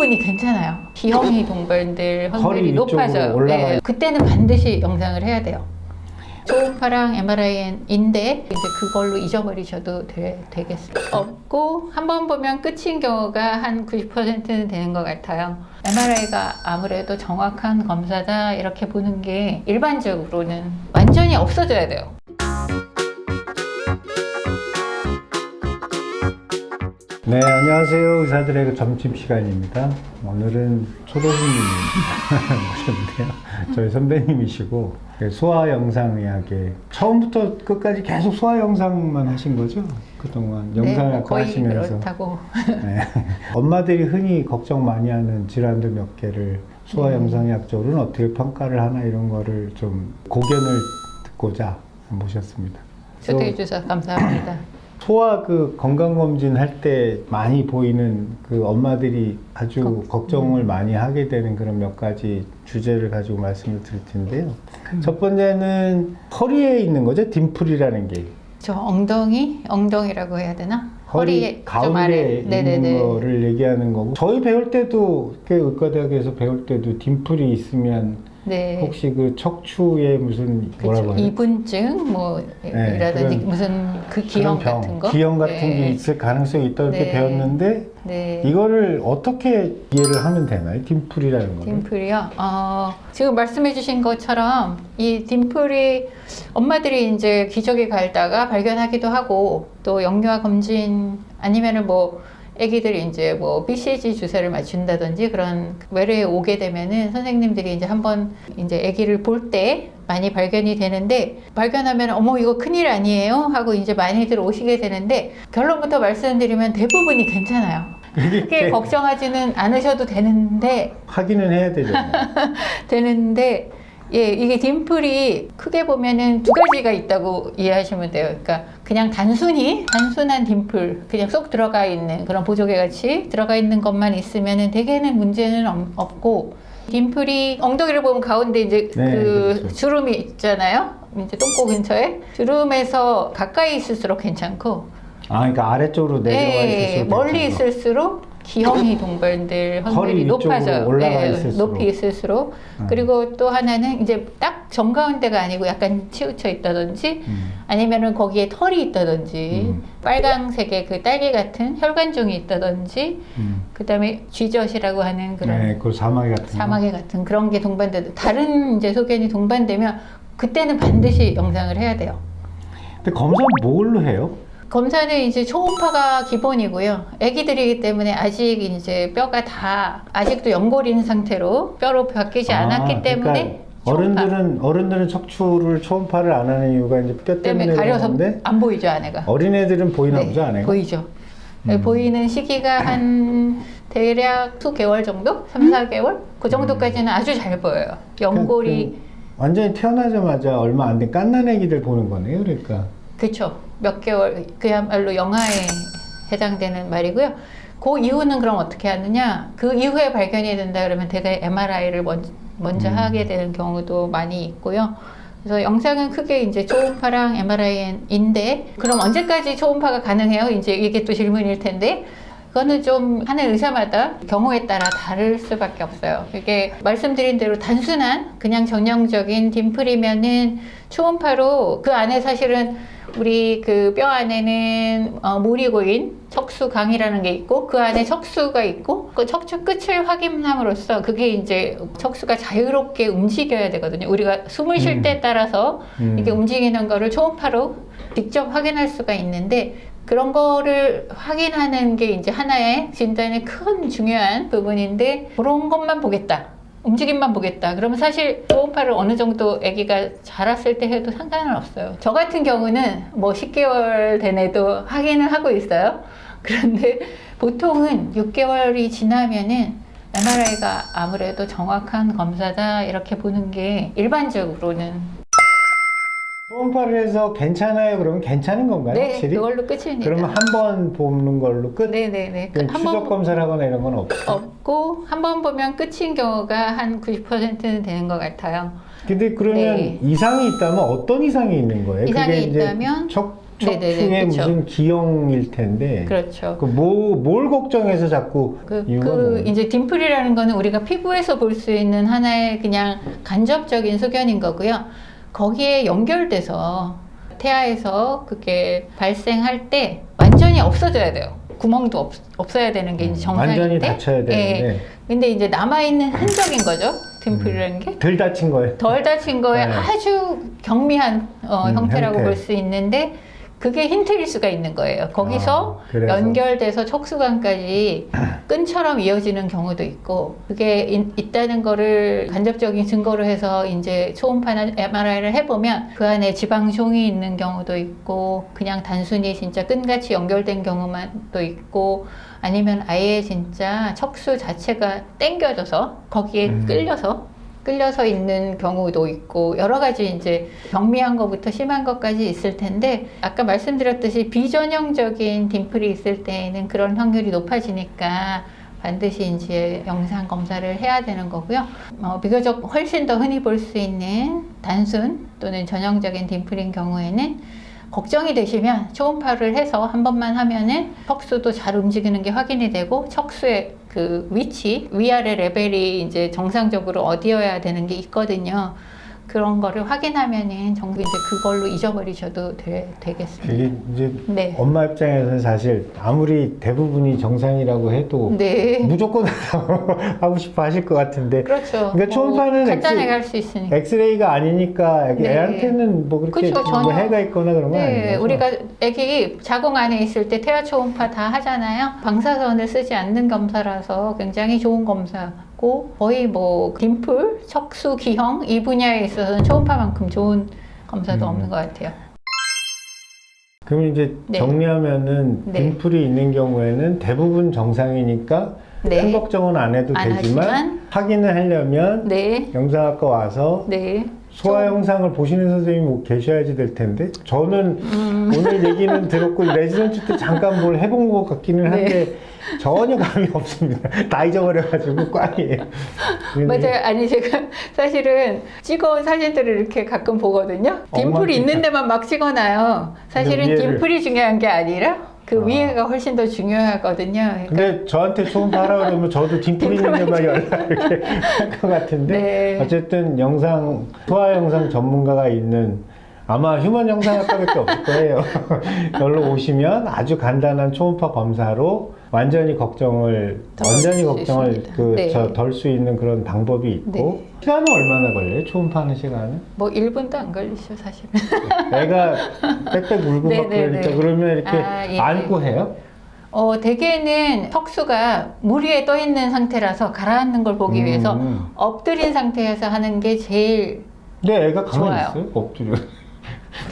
대부분이 괜찮아요. 기형이 동반될 확률이 높아져요. 올라가요. 그때는 반드시 영상을 해야 돼요. 초음파랑 MRI인데 이제 그걸로 잊어버리셔도 되겠어요. 없고 한 번 보면 끝인 경우가 한 90%는 되는 것 같아요. MRI가 아무래도 정확한 검사다 이렇게 보는 게 일반적으로는 완전히 없어져야 돼요. 네, 안녕하세요. 의사들의 점심시간입니다. 오늘은 초도부님이 모셨는데요. 저희 선배님이시고 소아영상의학에 처음부터 끝까지 계속 소아영상만 하신 거죠? 그동안 영상의학 거의 하시면서 그렇다고. 네. 엄마들이 흔히 걱정 많이 하는 질환들 몇 개를 소아영상의학적으로는 어떻게 평가를 하나 이런 거를 좀 고견을 듣고자 모셨습니다. 초대해 주셔서 감사합니다. 소아 그 건강검진 할 때 많이 보이는 그 엄마들이 아주 걱정을 많이 하게 되는 그런 몇 가지 주제를 가지고 말씀을 드릴 텐데요. 첫 번째는 허리에 있는 거죠. 딤플이라는 게. 저 엉덩이라고 해야 되나? 허리 가운데 있는 거를 얘기하는 거고. 저희 배울 때도 의과대학에서 배울 때도 딤플이 있으면 혹시 그 척추에 무슨 뭐라고 해요? 이분증 이라든지 무슨 그 기형 같은 거? 기형 같은 게 있을 가능성이 있다 이렇게 배웠는데 이거를 어떻게 이해를 하면 되나요? 딤플이라는 거를? 딤플이요? 지금 말씀해 주신 것처럼 이 딤플이 엄마들이 이제 기저귀 갈다가 발견하기도 하고 또 영유아 검진 아니면은 애기들이 이제 BCG 주사를 맞춘다든지 그런 외래에 오게 되면은 선생님들이 이제 한번 이제 애기를 볼 때 많이 발견이 되는데 발견하면 어머 이거 큰일 아니에요? 하고 이제 많이들 오시게 되는데 결론부터 말씀드리면 대부분이 괜찮아요. 크게 걱정하지는 않으셔도 되는데 확인은 해야 되잖아요. 되는데 이게 딤플이 크게 보면은 두 가지가 있다고 이해하시면 돼요. 그러니까 그냥 단순한 dim플, 그냥 쏙 들어가 있는 그런 보조개 같이 들어가 있는 것만 있으면은 대개는 문제는 없고, 딤플이 엉덩이를 보면 가운데 이제 그렇죠. 주름이 있잖아요. 이제 똥꼬 근처에 주름에서 가까이 있을수록 괜찮고, 그러니까 아래쪽으로 내려와 있을수록 멀리 있을수록 기형이 동반될 확률이 높아져요. 높이 있을수록. 그리고 또 하나는 이제 딱 정가운데가 아니고 약간 치우쳐 있다든지 아니면은 거기에 털이 있다든지 빨강색의 그 딸기 같은 혈관종이 있다든지 그 다음에 쥐젖이라고 하는 그런 그 사마귀 같은 그런 게 동반돼 다른 이제 소견이 동반되면 그때는 반드시 영상을 해야 돼요. 근데 검사는 뭘로 해요? 검사는 이제 초음파가 기본이고요. 아기들이기 때문에 아직 이제 뼈가 다 아직도 연골인 상태로 뼈로 바뀌지 않았기 때문에 그러니까 어른들은 척추를 초음파를 안 하는 이유가 이제 뼈 때문에 가려서 안 보이죠, 안에가. 어린애들은 보이나 보죠, 안에가? 보이죠. 보이는 시기가 한 대략 2개월 정도? 3-4개월? 그 정도까지는 아주 잘 보여요. 연골이 완전히 태어나자마자 얼마 안 된 갓난 애기들 보는 거네요, 그러니까. 그렇죠. 몇 개월, 그야말로 영아에 해당되는 말이고요. 그 이후는 그럼 어떻게 하느냐? 그 이후에 발견이 된다 그러면 대개 MRI를 먼저 하게 되는 경우도 많이 있고요. 그래서 영상은 크게 이제 초음파랑 MRI인데 그럼 언제까지 초음파가 가능해요? 이제 이게 또 질문일 텐데 그거는 좀 하는 의사마다 경우에 따라 다를 수밖에 없어요. 이게 말씀드린 대로 단순한 그냥 전형적인 딤플이면은 초음파로 그 안에 사실은 우리 그 뼈 안에는 물이 고인 척수강이라는 게 있고 그 안에 척수가 있고 그 척추 끝을 확인함으로써 그게 이제 척수가 자유롭게 움직여야 되거든요. 우리가 숨을 쉴 때 따라서 이게 움직이는 거를 초음파로 직접 확인할 수가 있는데 그런 거를 확인하는 게 이제 하나의 진단의 큰 중요한 부분인데 그런 것만 보겠다. 움직임만 보겠다. 그러면 사실 초음파를 어느 정도 아기가 자랐을 때 해도 상관은 없어요. 저 같은 경우는 10개월 된 애도 확인을 하고 있어요. 그런데 보통은 6개월이 지나면은 MRI가 아무래도 정확한 검사다 이렇게 보는 게 일반적으로는. 초음파를 해서 괜찮아요? 그러면 괜찮은 건가요? 네, 확실히? 그걸로 끝입니다. 그러면 한 번 보는 걸로 끝? 네네네. 추적 검사를 하거나 이런 건 없고 한 번 보면 끝인 경우가 한 90%는 되는 것 같아요. 근데 그러면 이상이 있다면 어떤 이상이 있는 거예요? 이상이 그게 이제 있다면 네네네, 척추의 그쵸. 무슨 기형일 텐데 그렇죠. 뭘 걱정해서 자꾸 이유가 뭐예요? 이제 딤플이라는 거는 우리가 피부에서 볼 수 있는 하나의 그냥 간접적인 소견인 거고요. 거기에 연결돼서 태아에서 그게 발생할 때 완전히 없어져야 돼요. 구멍도 없어야 되는 게 이제 정상인데. 완전히 닫혀야 되는데. 예. 근데 이제 남아있는 흔적인 거죠. 딤플이라는 게. 덜 다친 거예요. 덜 다친 거에 네. 아주 경미한 형태라고 형태. 볼 수 있는데 그게 힌트일 수가 있는 거예요. 거기서 그래서. 연결돼서 척수관까지 끈처럼 이어지는 경우도 있고 그게 있다는 거를 간접적인 증거로 해서 이제 초음파나 MRI를 해보면 그 안에 지방종이 있는 경우도 있고 그냥 단순히 진짜 끈같이 연결된 경우만 또 있고 아니면 아예 진짜 척수 자체가 당겨져서 거기에 끌려서 있는 경우도 있고 여러 가지 이제 경미한 것부터 심한 것까지 있을 텐데 아까 말씀드렸듯이 비전형적인 딤플이 있을 때에는 그런 확률이 높아지니까 반드시 이제 영상 검사를 해야 되는 거고요. 비교적 훨씬 더 흔히 볼 수 있는 단순 또는 전형적인 딤플인 경우에는 걱정이 되시면 초음파를 해서 한 번만 하면은 척수도 잘 움직이는 게 확인이 되고 척수의 그 위치, 위아래 레벨이 이제 정상적으로 어디여야 되는 게 있거든요. 그런 거를 확인하면은 전부 이제 그걸로 잊어버리셔도 되겠습니다. 이게 이제 네. 엄마 입장에서는 사실 아무리 대부분이 정상이라고 해도 네. 무조건 하고 싶어 하실 것 같은데. 그렇죠. 그러니까 초음파는 간단하게 할 수 있으니까. 엑스레이가 아니니까 네. 애한테는 뭐 그렇게 그쵸, 뭐 전혀. 해가 있거나 그런 건 네, 아니에요. 우리가 애기 자궁 안에 있을 때 태아 초음파 다 하잖아요. 방사선을 쓰지 않는 검사라서 굉장히 좋은 검사고 거의 뭐 딤플, 척수, 기형 이 분야에 있어서는 초음파만큼 좋은 검사도 없는 것 같아요. 그럼 이제 네. 정리하면은 네. 딤플이 있는 경우에는 대부분 정상이니까 네. 큰 걱정은 안 해도 안 되지만 하지만 확인을 하려면 네, 영상학과 와서 네. 소아 영상을 보시는 선생님이 뭐 계셔야지 될 텐데 저는 오늘 얘기는 들었고 레지던트 때 잠깐 뭘 해본 것 같기는 한데 전혀 감이 없습니다. 다 잊어버려가지고 꽝이에요. 맞아요. 아니 제가 사실은 찍어온 사진들을 이렇게 가끔 보거든요. 딤플이 엉망진창. 있는 데만 막 찍어놔요. 사실은 위에를. dim플이 중요한 게 아니라 그 위에가 훨씬 더 중요하거든요. 그러니까 근데 저한테 초음파 하라 그러면 저도 딤플 있는 데만 연락 이렇게 할 것 같은데 네. 어쨌든 소아 영상 전문가가 있는 아마 휴먼 영상학과밖에 없을 거예요. 여기로 오시면 아주 간단한 초음파 검사로 완전히 걱정을 있습니다. 덜 수 있는 그런 방법이 있고 시간은 얼마나 걸려요? 초음파하는 시간은? 뭐 1분도 안 걸리죠 사실은. 애가 빽빽 울고 막 그러니까 그러면 이렇게 예. 안고 해요? 대개는 척수가 물 위에 떠 있는 상태라서 가라앉는 걸 보기 위해서 엎드린 상태에서 하는 게 제일 근데 애가 가만히 좋아요. 있어요? 엎드려.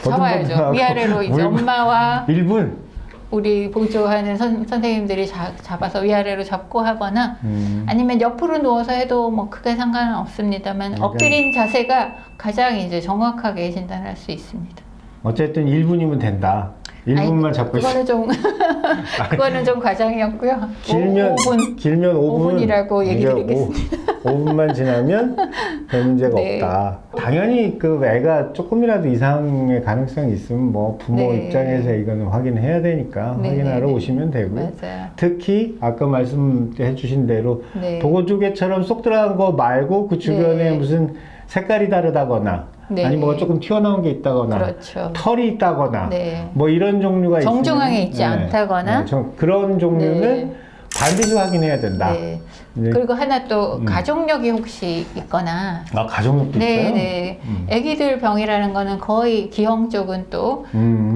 잡아야죠. 위아래로 이제 엄마와 1분? 우리 보조하는 선생님들이 잡아서 위아래로 잡고 하거나 아니면 옆으로 누워서 해도 뭐 크게 상관은 없습니다만 엎드린 자세가 가장 이제 정확하게 진단할 수 있습니다. 어쨌든 1분이면 된다. 1분만 잡고 있어. 그거는 좀 과장이었고요. 길면 5분이라고 얘기 드리겠습니다. 5분만 지나면 별 문제가 네. 없다. 당연히 그 애가 조금이라도 이상의 가능성이 있으면 뭐 부모 네. 입장에서 이거는 확인해야 되니까 네, 확인하러 네, 오시면 되고요. 맞아요. 특히 아까 말씀해 주신 대로 네. 보고조개처럼 쏙 들어간 거 말고 그 주변에 네. 무슨 색깔이 다르다거나 네. 아니 뭐가 조금 튀어나온 게 있다거나 그렇죠. 털이 있다거나 네. 뭐 이런 종류가 정중앙에 있으면, 있지 않다거나 그런 종류는 네. 반드시 확인해야 된다. 네. 네. 그리고 하나 또 가족력이 혹시 있거나 가족력도 있어요? 네. 아기들 병이라는 거는 거의 기형 쪽은 또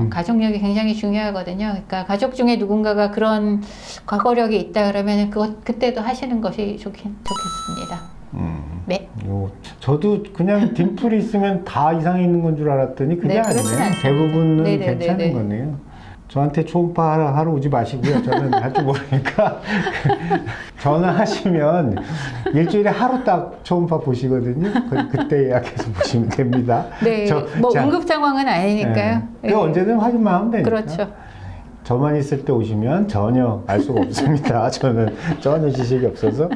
가족력이 굉장히 중요하거든요. 그러니까 가족 중에 누군가가 그런 과거력이 있다 그러면 그때도 하시는 것이 좋겠습니다. 네. 저도 그냥 딤플이 있으면 다 이상이 있는 건 줄 알았더니 그게 네, 그렇진 아니네요. 않습니다. 대부분은 네네네네. 괜찮은 거네요. 저한테 초음파 하러 오지 마시고요. 저는 할 줄 모르니까 전화하시면 일주일에 하루 딱 초음파 보시거든요. 그때 예약해서 보시면 됩니다. 네. 응급 상황은 아니니까요. 네. 언제든 확인만 하면 되니까. 그렇죠. 저만 있을 때 오시면 전혀 알 수가 없습니다. 저는 전혀 지식이 없어서.